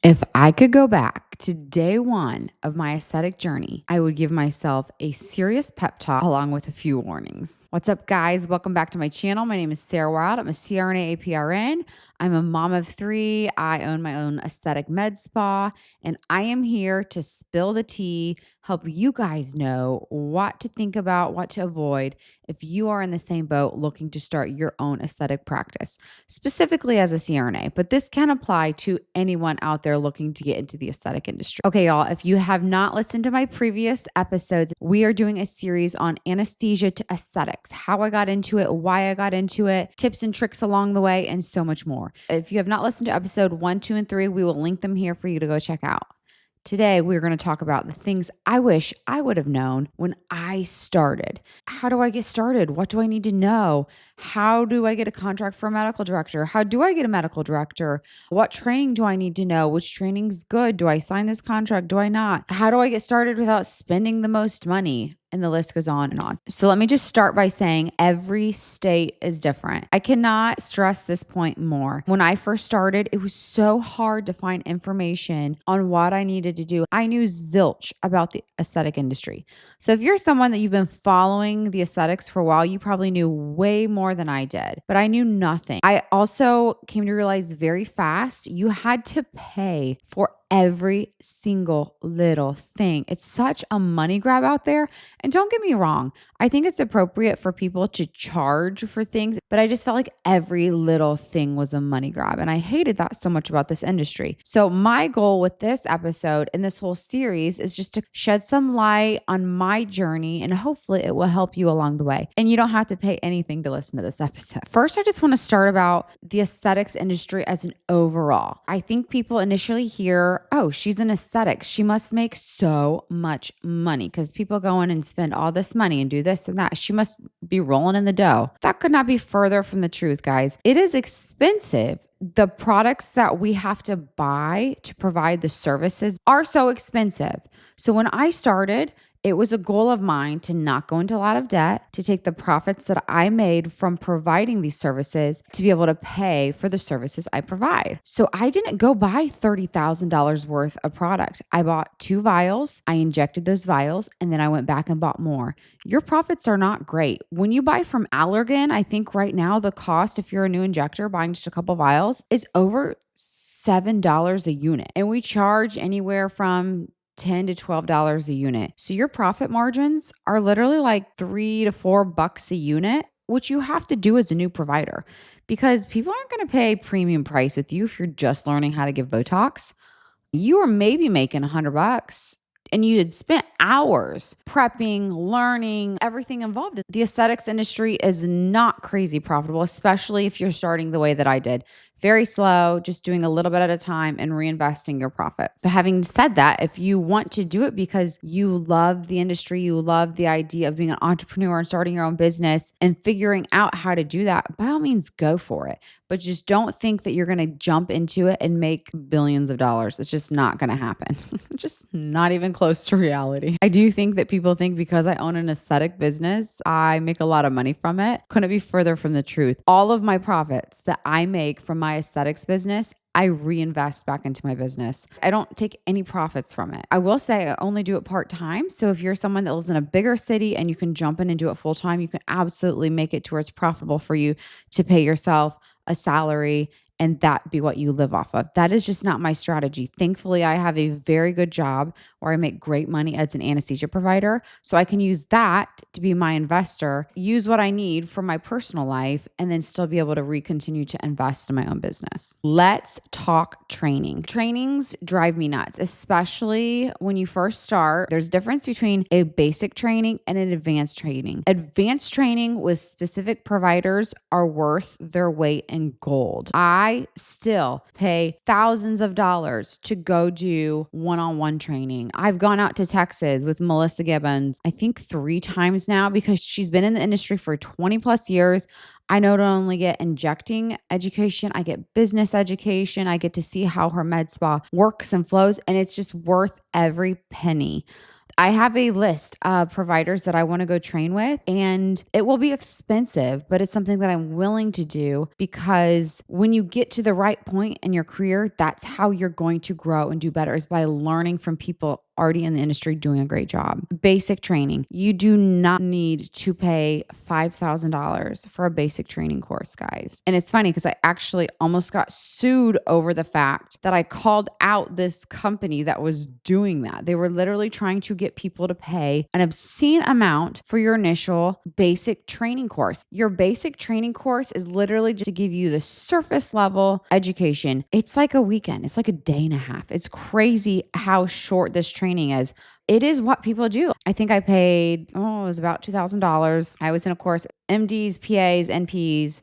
If I could go back to day one of my aesthetic journey, I would give myself a serious pep talk along with a few warnings. What's up, guys? Welcome back to my channel. My name is Sarah Wild. I'm a CRNA APRN. I'm a mom of three. I own my own aesthetic med spa, and I am here to spill the tea, help you guys know what to think about, what to avoid if you are in the same boat looking to start your own aesthetic practice, specifically as a CRNA, but this can apply to anyone out there looking to get into the aesthetic industry. Okay, y'all, if you have not listened to my previous episodes, we are doing a series on anesthesia to aesthetics, how I got into it, why I got into it, tips and tricks along the way, and so much more. If you have not listened to episode 1, 2, and 3, we will link them here for you to go check out. Today, we're going to talk about the things I wish I would have known when I started. How do I get started? What do I need to know? How do I get a contract for a medical director? How do I get a medical director? What training do I need to know? Which training's good? Do I sign this contract? Do I not? How do I get started without spending the most money? And the list goes on and on. So let me just start by saying every state is different. I cannot stress this point more. When I first started, it was so hard to find information on what I needed to do. I knew zilch about the aesthetic industry. So if you're someone that you've been following the aesthetics for a while, you probably knew way more than I did, but I knew nothing. I also came to realize very fast you had to pay for every single little thing. It's such a money grab out there. And don't get me wrong, I think it's appropriate for people to charge for things, but I just felt like every little thing was a money grab. And I hated that so much about this industry. So my goal with this episode and this whole series is just to shed some light on my journey, and hopefully it will help you along the way. And you don't have to pay anything to listen to this episode. First, I just want to start about the aesthetics industry as an overall. I think people initially hear, oh, she's an aesthetics, she must make so much money because people go in and spend all this money and do this and that. She must be rolling in the dough. That could not be further from the truth, guys. It is expensive. The products that we have to buy to provide the services are so expensive. So when I started, it was a goal of mine to not go into a lot of debt, to take the profits that I made from providing these services to be able to pay for the services I provide. So I didn't go buy $30,000 worth of product. I bought 2 vials, I injected those vials, and then I went back and bought more. Your profits are not great. When you buy from Allergan, I think right now the cost, if you're a new injector buying just a couple vials, is over $7 a unit. And we charge anywhere from $10 to $12 a unit. So your profit margins are literally like $3 to $4 a unit, which you have to do as a new provider because people aren't going to pay premium price with you if you're just learning how to give Botox. You are maybe making $100 and you had spent hours prepping, learning, everything involved. The aesthetics industry is not crazy profitable, especially if you're starting the way that I did. Very slow, just doing a little bit at a time and reinvesting your profits. But having said that, if you want to do it because you love the industry, you love the idea of being an entrepreneur and starting your own business and figuring out how to do that, by all means, go for it. But just don't think that you're going to jump into it and make billions of dollars. It's just not going to happen. Just not even close to reality. I do think that people think because I own an aesthetic business, I make a lot of money from it. Couldn't be further from the truth. All of my profits that I make from my aesthetics business, I reinvest back into my business. I don't take any profits from it. I will say I only do it part-time. So if you're someone that lives in a bigger city and you can jump in and do it full-time, you can absolutely make it to where it's profitable for you to pay yourself a salary and that be what you live off of. That is just not my strategy. Thankfully, I have a very good job where I make great money as an anesthesia provider. So I can use that to be my investor, use what I need for my personal life, and then still be able to continue to invest in my own business. Let's talk training. Trainings drive me nuts, especially when you first start. There's a difference between a basic training and an advanced training. Advanced training with specific providers are worth their weight in gold. I still pay thousands of dollars to go do one-on-one training. I've gone out to Texas with Melissa Gibbons, I think 3 times now because she's been in the industry for 20 plus years. I not only get injecting education, I get business education. I get to see how her med spa works and flows, and it's just worth every penny. I have a list of providers that I want to go train with, and it will be expensive, but it's something that I'm willing to do because when you get to the right point in your career, that's how you're going to grow and do better is by learning from people already in the industry doing a great job. Basic training. You do not need to pay $5,000 for a basic training course, guys. And it's funny because I actually almost got sued over the fact that I called out this company that was doing that. They were literally trying to get people to pay an obscene amount for your initial basic training course. Your basic training course is literally just to give you the surface level education. It's like a weekend. It's like a day and a half. It's crazy how short this training is. It is what people do. I think I paid, it was about $2,000. I was in a course, MDs, PAs, NPs,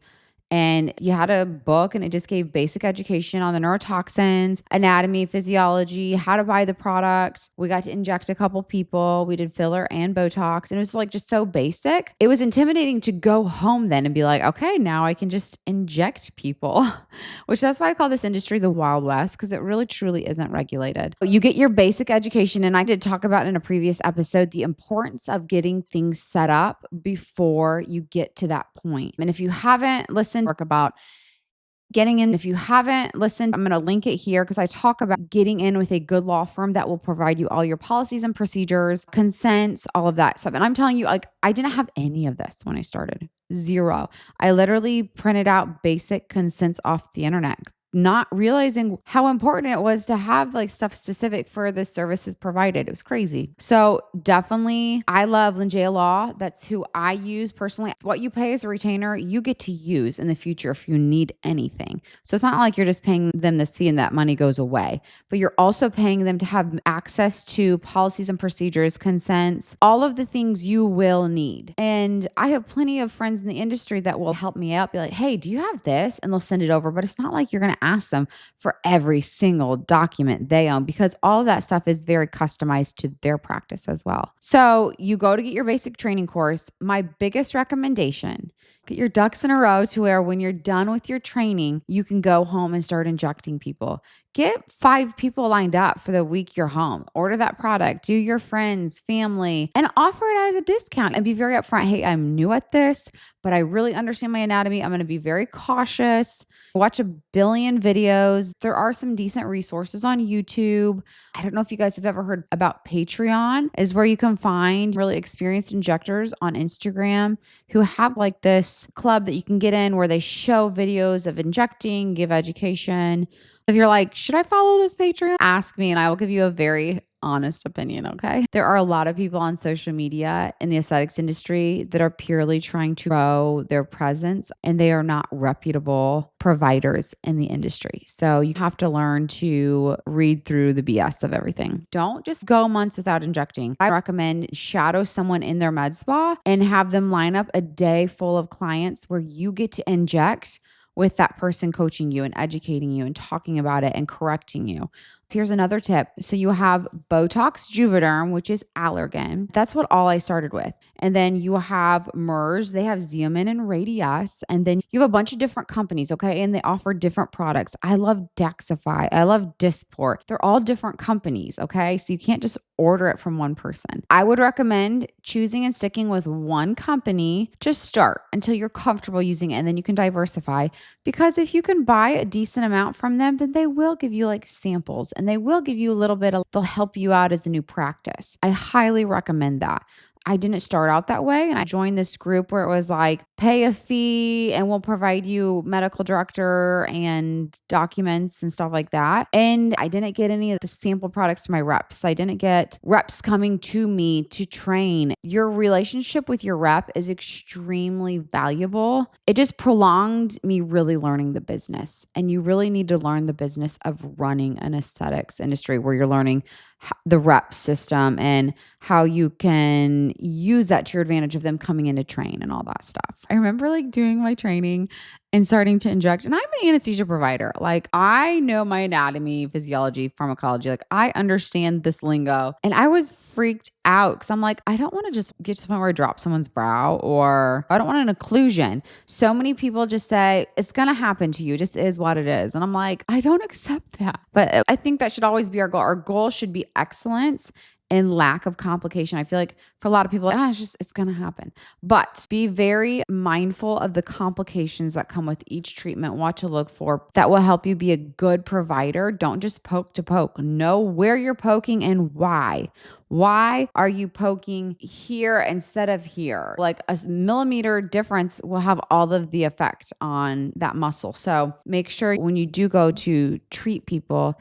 and you had a book and it just gave basic education on the neurotoxins, anatomy, physiology, how to buy the product. We got to inject a couple people. We did filler and Botox. And it was like just so basic. It was intimidating to go home then and be like, okay, now I can just inject people, which that's why I call this industry the Wild West, because it really truly isn't regulated. You get your basic education. And I did talk about in a previous episode the importance of getting things set up before you get to that point. And if you haven't listened, work about getting in. If you haven't listened, I'm going to link it here because I talk about getting in with a good law firm that will provide you all your policies and procedures, consents, all of that stuff. And I'm telling you, like, I didn't have any of this when I started. Zero. I literally printed out basic consents off the internet, not realizing how important it was to have like stuff specific for the services provided. It was crazy. So definitely, I love Linjaya Law. That's who I use personally. What you pay as a retainer, you get to use in the future if you need anything. So it's not like you're just paying them this fee and that money goes away, but you're also paying them to have access to policies and procedures, consents, all of the things you will need. And I have plenty of friends in the industry that will help me out, be like, hey, do you have this? And they'll send it over, but it's not like you're going to ask them for every single document they own because all of that stuff is very customized to their practice as well. So you go to get your basic training course. My biggest recommendation, get your ducks in a row to where when you're done with your training, you can go home and start injecting people. Get 5 people lined up for the week you're home. Order that product, do your friends, family, and offer it as a discount and be very upfront. Hey, I'm new at this, but I really understand my anatomy. I'm going to be very cautious. Watch a billion videos. There are some decent resources on YouTube. I don't know if you guys have ever heard about Patreon, is where you can find really experienced injectors on Instagram who have like this club that you can get in where they show videos of injecting, give education. If you're like, should I follow this Patreon? Ask me and I will give you a very honest opinion, okay? There are a lot of people on social media in the aesthetics industry that are purely trying to grow their presence and they are not reputable providers in the industry. So you have to learn to read through the BS of everything. Don't just go months without injecting. I recommend shadow someone in their med spa and have them line up a day full of clients where you get to inject with that person coaching you and educating you and talking about it and correcting you. Here's another tip. So you have Botox Juvederm, which is Allergan. That's what all I started with. And then you have MERS. They have Xeomin and Radius. And then you have a bunch of different companies, okay? And they offer different products. I love Daxify. I love Dysport. They're all different companies, okay? So you can't just order it from one person. I would recommend choosing and sticking with one company. Just start until you're comfortable using it and then you can diversify. Because if you can buy a decent amount from them, then they will give you like samples and they will give you a little bit they'll help you out as a new practice. I highly recommend that. I didn't start out that way. And I joined this group where it was like, pay a fee and we'll provide you medical director and documents and stuff like that. And I didn't get any of the sample products to my reps. I didn't get reps coming to me to train. Your relationship with your rep is extremely valuable. It just prolonged me really learning the business. And you really need to learn the business of running an aesthetics industry where you're learning the rep system and how you can use that to your advantage of them coming in to train and all that stuff. I remember like doing my training and starting to inject, and I'm an anesthesia provider. Like I know my anatomy, physiology, pharmacology, like I understand this lingo. And I was freaked out because I'm like, I don't want to just get to the point where I drop someone's brow or I don't want an occlusion. So many people just say, it's going to happen to you. It just is what it is. And I'm like, I don't accept that. But I think that should always be our goal. Our goal should be excellence and lack of complication. I feel like for a lot of people, it's going to happen. But be very mindful of the complications that come with each treatment, what to look for that will help you be a good provider. Don't just poke to poke. Know where you're poking and why. Why are you poking here instead of here? Like a millimeter difference will have all of the effect on that muscle. So make sure when you do go to treat people,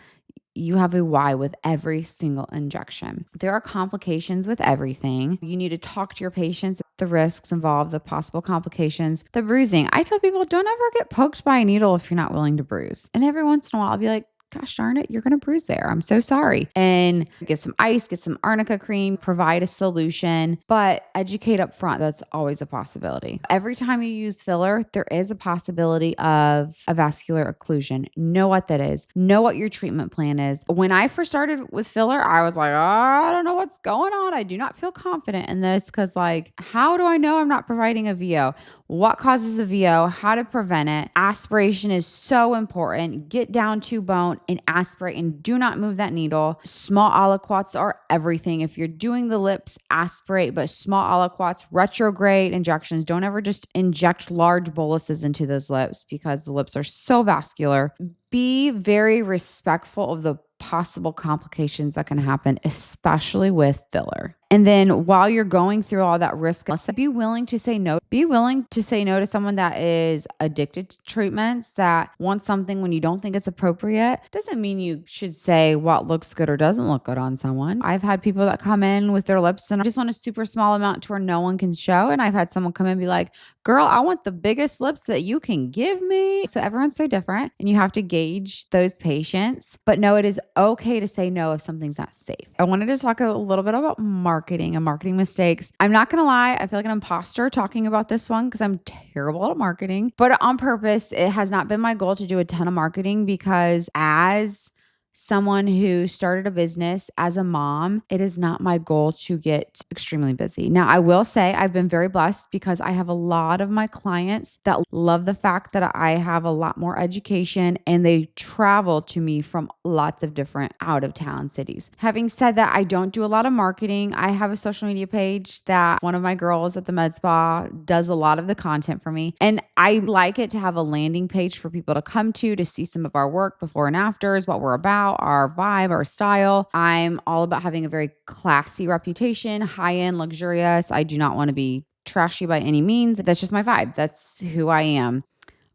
you have a why with every single injection. There are complications with everything. You need to talk to your patients, the risks involved, the possible complications, the bruising. I tell people, don't ever get poked by a needle if you're not willing to bruise. And every once in a while, I'll be like, gosh darn it, you're going to bruise there. I'm so sorry. And get some ice, get some arnica cream, provide a solution, but educate up front. That's always a possibility. Every time you use filler, there is a possibility of a vascular occlusion. Know what that is. Know what your treatment plan is. When I first started with filler, I was like, I don't know what's going on. I do not feel confident in this because how do I know I'm not providing a VO? What causes a VO? How to prevent it? Aspiration is so important. Get down to bone and aspirate and do not move that needle. Small aliquots are everything. If you're doing the lips, aspirate, but small aliquots, retrograde injections. Don't ever just inject large boluses into those lips because the lips are so vascular. Be very respectful of the possible complications that can happen, especially with filler. And then while you're going through all that risk, be willing to say no. Be willing to say no to someone that is addicted to treatments, that wants something when you don't think it's appropriate. Doesn't mean you should say what looks good or doesn't look good on someone. I've had people that come in with their lips and I just want a super small amount to where no one can show. And I've had someone come in and be like, girl, I want the biggest lips that you can give me. So everyone's so different and you have to gauge those patients. But no, it is okay to say no if something's not safe. I wanted to talk a little bit about marketing and marketing mistakes. I'm not going to lie. I feel like an imposter talking about this one because I'm terrible at marketing, but on purpose, it has not been my goal to do a ton of marketing because as someone who started a business as a mom, it is not my goal to get extremely busy. Now, I will say I've been very blessed because I have a lot of my clients that love the fact that I have a lot more education and they travel to me from lots of different out of town cities. Having said that, I don't do a lot of marketing. I have a social media page that one of my girls at the med spa does a lot of the content for me. And I like it to have a landing page for people to come to see some of our work before and afters, what we're about, our vibe, our style. I'm all about having a very classy reputation, high-end, luxurious. I do not want to be trashy by any means. That's just my vibe. That's who I am.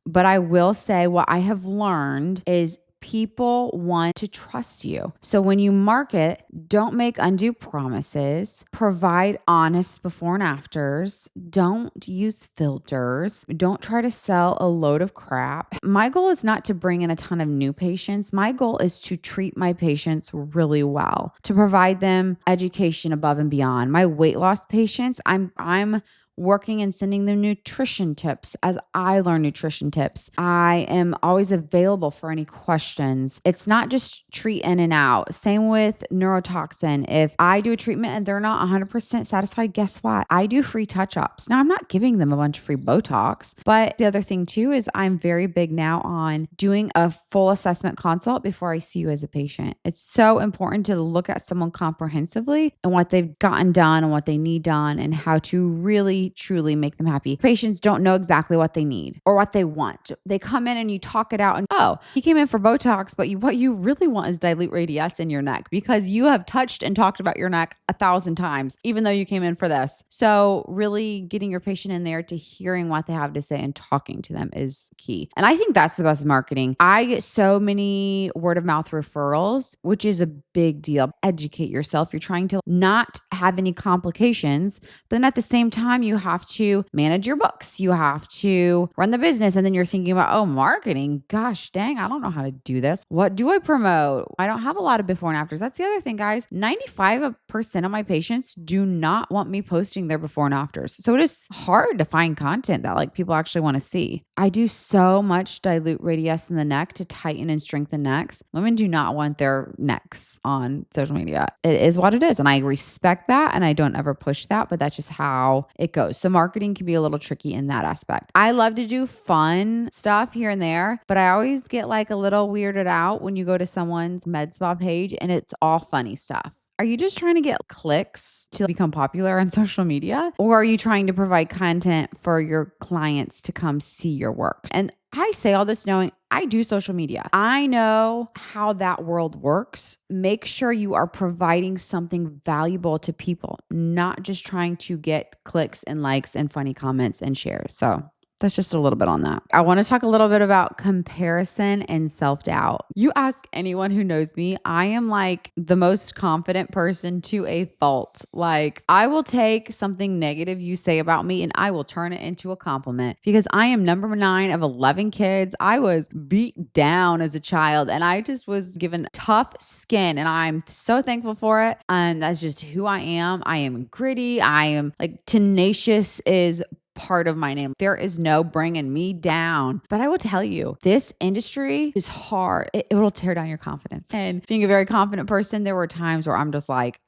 But I will say what I have learned is people want to trust you. So when you market, don't make undue promises. Provide honest before and afters. Don't use filters. Don't try to sell a load of crap. My goal is not to bring in a ton of new patients. My goal is to treat my patients really well, to provide them education above and beyond. My weight loss patients, I'm working and sending them nutrition tips as I learn nutrition tips. I am always available for any questions. It's not just treat in and out. Same with neurotoxin. If I do a treatment and they're not 100% satisfied, guess what? I do free touch-ups. Now, I'm not giving them a bunch of free Botox, but the other thing too is I'm very big now on doing a full assessment consult before I see you as a patient. It's so important to look at someone comprehensively and what they've gotten done and what they need done and how to really truly make them happy. Patients don't know exactly what they need or what they want. They come in and you talk it out and, oh, you came in for Botox, but what you really want is dilute radius in your neck because you have touched and talked about your neck 1,000 times, even though you came in for this. So really getting your patient in there to hearing what they have to say and talking to them is key. And I think that's the best marketing. I get so many word of mouth referrals, which is a big deal. Educate yourself. You're trying to not have any complications, but then at the same time, you have to manage your books. You have to run the business. And then you're thinking about, oh, marketing. Gosh, dang, I don't know how to do this. What do I promote? I don't have a lot of before and afters. That's the other thing, guys. 95% of my patients do not want me posting their before and afters. So it is hard to find content that people actually want to see. I do so much dilute radius in the neck to tighten and strengthen necks. Women do not want their necks on social media. It is what it is. And I respect that. And I don't ever push that, but that's just how it goes. So marketing can be a little tricky in that aspect. I love to do fun stuff here and there, but I always get a little weirded out when you go to someone's med spa page and it's all funny stuff. Are you just trying to get clicks to become popular on social media? Or are you trying to provide content for your clients to come see your work? And I say all this knowing I do social media. I know how that world works. Make sure you are providing something valuable to people, not just trying to get clicks and likes and funny comments and shares. So that's just a little bit on that. I want to talk a little bit about comparison and self-doubt. You ask anyone who knows me, I am like the most confident person to a fault. Like I will take something negative you say about me and I will turn it into a compliment because I am number 9 of 11 kids. I was beat down as a child and I just was given tough skin and I'm so thankful for it. And that's just who I am. I am gritty. I am like tenacious is part of my name. There is no bringing me down. But I will tell you, this industry is hard. It will tear down your confidence. And being a very confident person, there were times where I'm just like,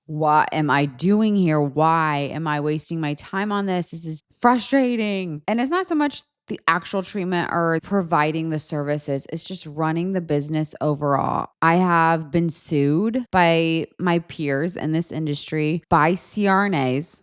what am I doing here? Why am I wasting my time on this? This is frustrating. And it's not so much the actual treatment or providing the services. It's just running the business overall. I have been sued by my peers in this industry by CRNAs.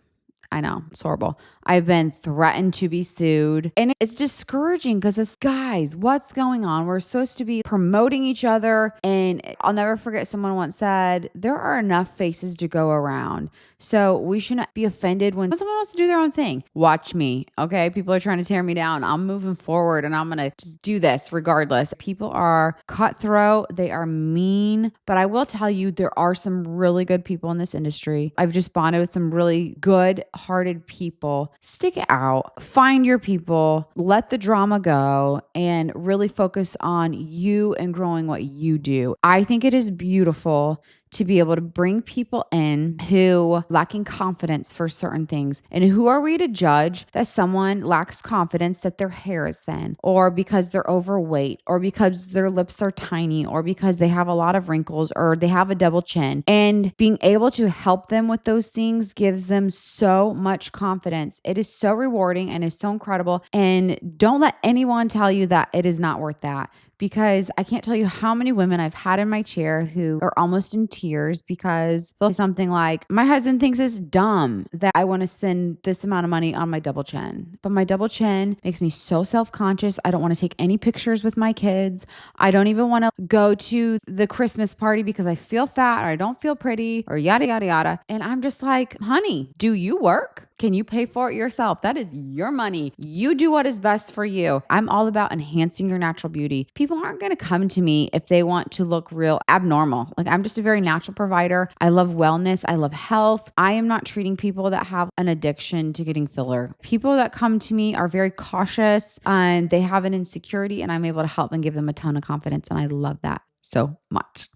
I know, it's horrible. I've been threatened to be sued. And it's discouraging because it's guys, what's going on? We're supposed to be promoting each other. And I'll never forget someone once said, there are enough faces to go around. So we shouldn't be offended when someone wants to do their own thing. Watch me, okay? People are trying to tear me down. I'm moving forward and I'm going to just do this regardless. People are cutthroat. They are mean. But I will tell you, there are some really good people in this industry. I've just bonded with some really good-hearted people. Stick it out, find your people, let the drama go, and really focus on you and growing what you do. I think it is beautiful to be able to bring people in who lacking confidence for certain things. And who are we to judge that someone lacks confidence that their hair is thin or because they're overweight or because their lips are tiny or because they have a lot of wrinkles or they have a double chin. And being able to help them with those things gives them so much confidence. It is so rewarding and is so incredible. And don't let anyone tell you that it is not worth that. Because I can't tell you how many women I've had in my chair who are almost in tears because they'll say something like, my husband thinks it's dumb that I want to spend this amount of money on my double chin. But my double chin makes me so self-conscious. I don't want to take any pictures with my kids. I don't even want to go to the Christmas party because I feel fat or I don't feel pretty or yada, yada, yada. And I'm just like, honey, do you work? Can you pay for it yourself? That is your money. You do what is best for you. I'm all about enhancing your natural beauty. People aren't going to come to me if they want to look real abnormal. Like I'm just a very natural provider. I love wellness. I love health. I am not treating people that have an addiction to getting filler. People that come to me are very cautious and they have an insecurity and I'm able to help and give them a ton of confidence. And I love that so much.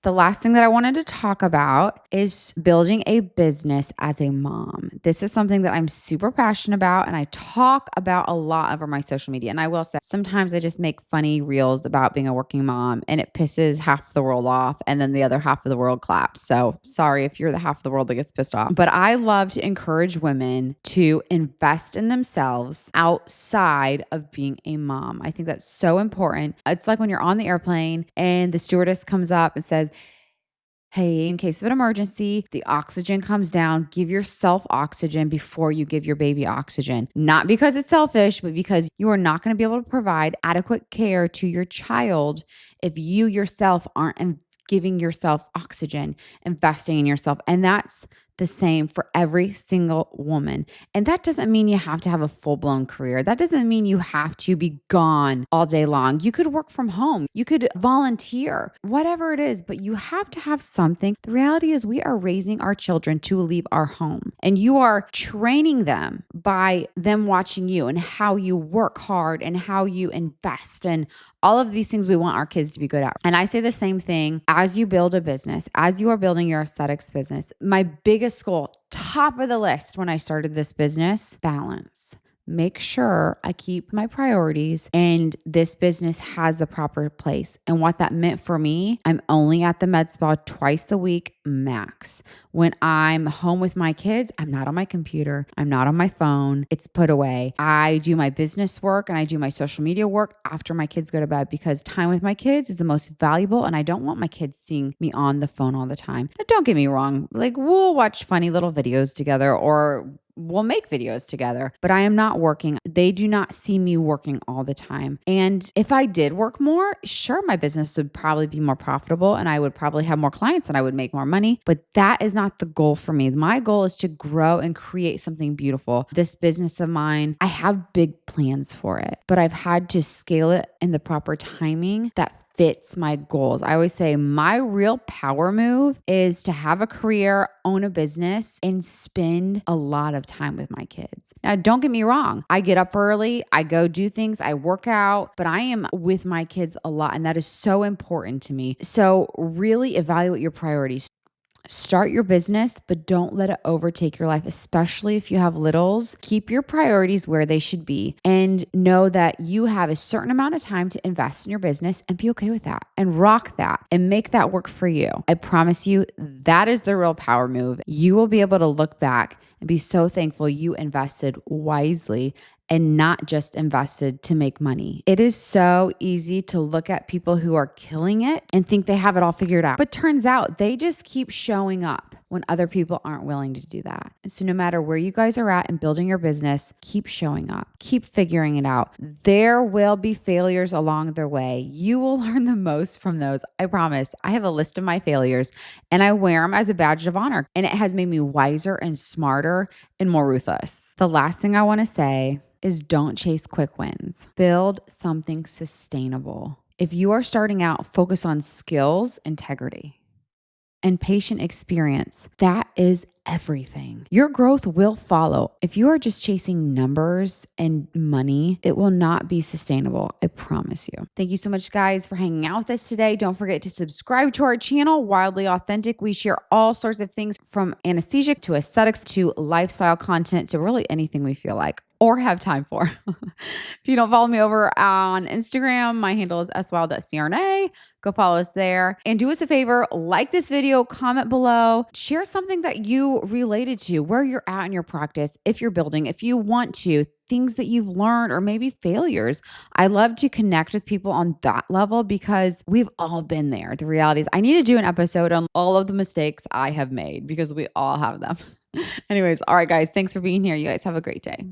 The last thing that I wanted to talk about is building a business as a mom. This is something that I'm super passionate about and I talk about a lot over my social media. And I will say, sometimes I just make funny reels about being a working mom and it pisses half the world off and then the other half of the world claps. So sorry if you're the half of the world that gets pissed off. But I love to encourage women to invest in themselves outside of being a mom. I think that's so important. It's like when you're on the airplane and the stewardess comes up and says, hey, in case of an emergency, the oxygen comes down. Give yourself oxygen before you give your baby oxygen. Not because it's selfish, but because you are not going to be able to provide adequate care to your child if you yourself aren't giving yourself oxygen, investing in yourself. And that's the same for every single woman. And that doesn't mean you have to have a full-blown career. That doesn't mean you have to be gone all day long. You could work from home. You could volunteer, whatever it is, but you have to have something. The reality is we are raising our children to leave our home and you are training them by them watching you and how you work hard and how you invest and all of these things we want our kids to be good at. And I say the same thing as you build a business, as you are building your aesthetics business. My biggest goal, top of the list when I started this business, balance. make sure I keep my priorities and this business has the proper place. And what that meant for me, I'm only at the med spa twice a week max. When I'm home with my kids, I'm not on my computer. I'm not on my phone. It's put away. I do my business work and I do my social media work after my kids go to bed because time with my kids is the most valuable. And I don't want my kids seeing me on the phone all the time. Now, don't get me wrong. Like, we'll watch funny little videos together or we'll make videos together, but I am not working. They do not see me working all the time. And if I did work more, sure, my business would probably be more profitable and I would probably have more clients and I would make more money. But that is not the goal for me. My goal is to grow and create something beautiful. This business of mine, I have big plans for it, but I've had to scale it in the proper timing that fits my goals. I always say my real power move is to have a career, own a business, and spend a lot of time with my kids. Now, don't get me wrong. I get up early, I go do things, I work out, but I am with my kids a lot, and that is so important to me. So really evaluate your priorities. Start your business, but don't let it overtake your life, especially if you have littles. Keep your priorities where they should be and know that you have a certain amount of time to invest in your business and be okay with that and rock that and make that work for you. I promise you, that is the real power move. You will be able to look back and be so thankful you invested wisely and not just invested to make money. It is so easy to look at people who are killing it and think they have it all figured out. But turns out they just keep showing up when other people aren't willing to do that. And so no matter where you guys are at in building your business, keep showing up, keep figuring it out. There will be failures along the way. You will learn the most from those. I promise. I have a list of my failures and I wear them as a badge of honor. And it has made me wiser and smarter and more ruthless. The last thing I want to say is don't chase quick wins. Build something sustainable. If you are starting out, focus on skills, integrity, and patient experience. That is everything. Your growth will follow. If you are just chasing numbers and money, it will not be sustainable. I promise you. Thank you so much, guys, for hanging out with us today. Don't forget to subscribe to our channel, Wildly Authentic. We share all sorts of things from anesthesia to aesthetics to lifestyle content to really anything we feel like or have time for. If you don't follow me over on Instagram, my handle is swild.crna. Go follow us there and do us a favor, like this video, comment below, share something that you related to, where you're at in your practice, if you're building, if you want to, things that you've learned or maybe failures. I love to connect with people on that level because we've all been there. The reality is I need to do an episode on all of the mistakes I have made because we all have them. Anyways, all right, guys, thanks for being here. You guys have a great day.